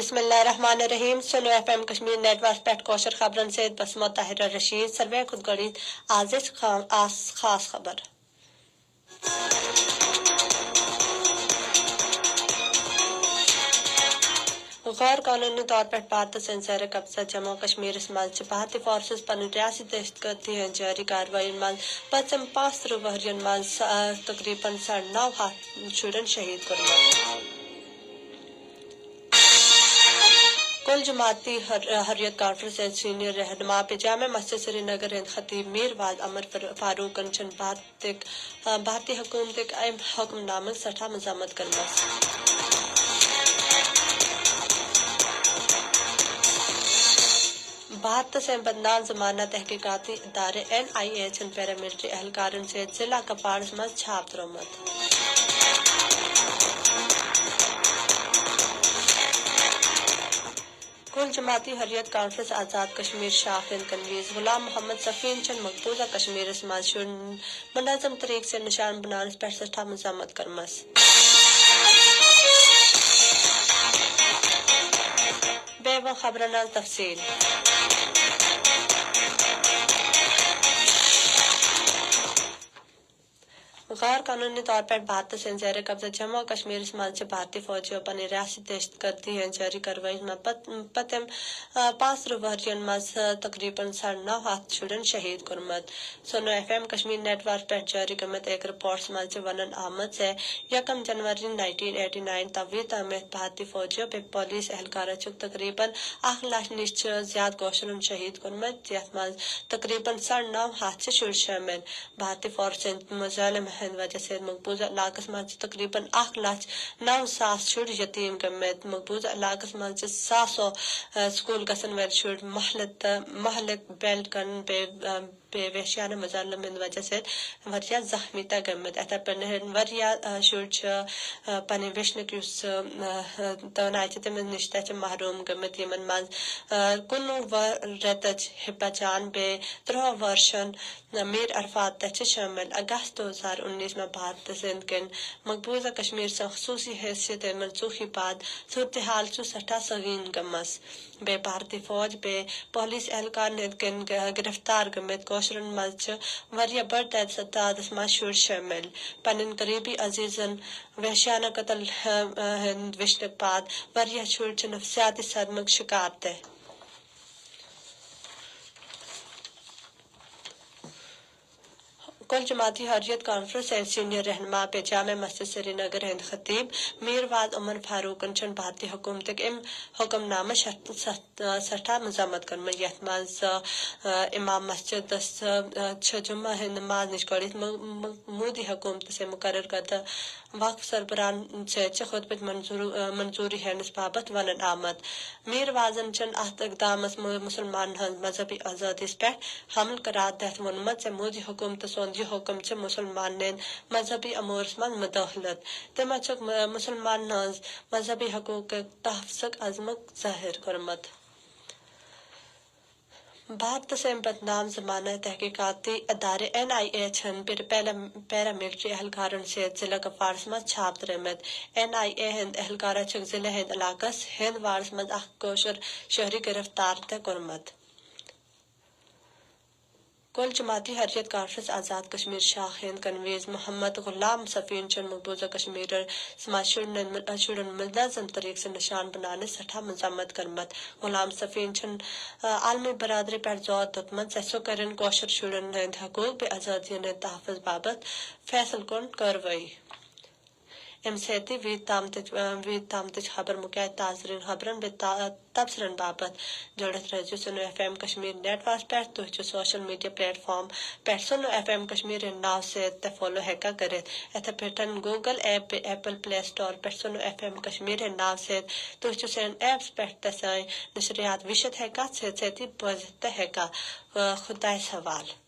बिस्मिल्लाहिर्रहमानिर्रहीम। सुनो FM Kashmir network पेट kosher खबरन से बसमत ताहिर रशीद सर्वे खुद गणित आजिज खास खबर। गैर कानूनी तौर पर भारत से ज़ेर कब्जा जम्मू कश्मीर मज भारतीय फोर्सेस पन रियासी दहशतगर्दी जारी कार्रवाई मज पचम 5 वहरियन मज तकरीबन 9.5 हाथ शुरन शहीद कर्मत। कुल जमाती हरियत कॉन्फ्रेंस सीनियर रहनुमा पे जामे मस्जिद श्रीनगर खतीब मीरवाज अमर फारूक कंचन भारतीय हुकूमत हुक्मनामे सठा मजम्मत करमस। भारत से बदनाम जमाना तहकीकाती इदारे NIA चंद पैरामिलिट्री एहलकारन से जिला कपाड़ मज छाप दरमत। कुल जमाती हरियत कॉन्फ्रेंस आज़ाद कश्मीर शाख कन्वीज गुलाम मोहम्मद सफीन चंद मकबूजा कश्मीर माशूर मुनज़्ज़म तरीक से निशान बनाने पर सठा मजम्मत करमस। बेवा खबरना तफसील गैर कानूनी तौर पर भारत से ज़ेर कब्जा जम्मू कश्मीर मज भारतीय फौजियों पर रियासी दहशतगर्दी जारी कार्रवाई में पतम 5 वहरियन मज तकरीबन 9.5 हाथ शुरन शहीद कुर्मत। सुनो FM कश्मीर नेटवर्क पर जारी कमत एक रिपोर्ट मज वनन आमद से 1 जनवरी 1989 तवीत में भारतीय फौजियों पे पुलिस एहलकार चुक तकरीबन 8 लाख निश्च ज्यादा गोशरन शहीद कुर्मत जिस मज तकरीबन 9.5 हाथ शुर शामिल भारतीय फौज मुजालिम वजह से मकबूजा इलाकस मज तकरीबन 8,09,000 शुर यतीम गमत मकबूजा इलाकस मज 700 स्कूल गसन वेल शुर महलक बेल्ट कन पे वेशियान मजालम इन वजह से वरिया जख्मी ता गमत अता पर वरिया शुर पने विष्णु युस तनाइच तम निश्ता च महरूम गमत यमन मज कुनु रतज हिब्बाजान बे 3 वर्षन मीर अरफात तच शामिल अगस्त 2019 में भारत सिंध के मकबूजा कश्मीर से खसूसी हैसियत मनसूखी बाद सूरत हाल चु सठा सगीन गमस बे भारतीय फौज बे पुलिस एहलकार ने गिरफ्तार गमत कौशरन मज वरिया बड़ तादाद मशहूर शामिल पनिन करीबी अजीजन वहशियाना कत्ल विश्न बाद वरिया छुड़ नफसियाती सदमक शिकार थे। कुल जमाती हरियत कॉन्फ्रेंस सीनियर रहनुमा पे जामे मस्जिद श्रीनगर हिंद खतीब मीरवाज उमर फारूक चंद भारतीय हुकूमत हुक्मनामा सठा मजम्मत कर मज इमाम मस्जिद जुम्मा हिंद नमाज निष्कड़ित मोदी हुकूमत से मुकर्रर करदा वक्फ सरबरान से खुतबत मंजूरी है बाबत वनन आमद मीरवाजन चंद अहत इकदाम मुसलमान मजहबी आज़ादी पे हमल करार दहत वनमत से मोदी हुकूमत सोंदी हुक्म से मुसलमान ने मजहबी अमूर में मदखलत तमचक मुसलमान मजहबी हकूक तहफ़्ज़ुक अज़मक ज़ाहिर करमत। भारत से बदनाम जमाना तहकीकाती अदारे NIA छन पैरामिलिट्री एहलकारन से जिला कपार्स में छाप रहमत NIA हिंद एहलकार चक जिला हिंद इलाकस हिंद वार्स में कोशर शहरी गिरफ्तार ते कुर्मत। कुल जमाती हरियत कॉन्फ्रेंस आज़ाद कश्मीर शाख हिंद कन्वीज मोहम्मद गुलाम सफीन चंद मकबूजा कश्मीर माशूर मुनज़्ज़म तरीक से निशान बनाने सठा मजम्मत करमत गुलाम सफीन चंद आलमी बरादरी पर जोर दुतमत जैसो करन कौशर शुरन हिंद हकूक बे आज़ादी ने तहफ़्फ़ुज़ बाबत फैसल कन कार्रवाई एमसेती वीद तामतिज खबर मुकाय ताजरीन खबरन बे तबसरन बाबत जोड़त रजो सुनो FM कश्मीर नेटवर्क पर तो सोशल मीडिया प्लेटफॉर्म पर सुनो FM कश्मीर नाव से ते फॉलो हैका करे एथा पेटन गूगल ऐप पे एप्पल प्ले स्टोर पर सुनो FM कश्मीर नाव से तो सेन ऐप्स पर तसाई नशरियात विशत हैका से सेती बजते हैका खुदा सवाल।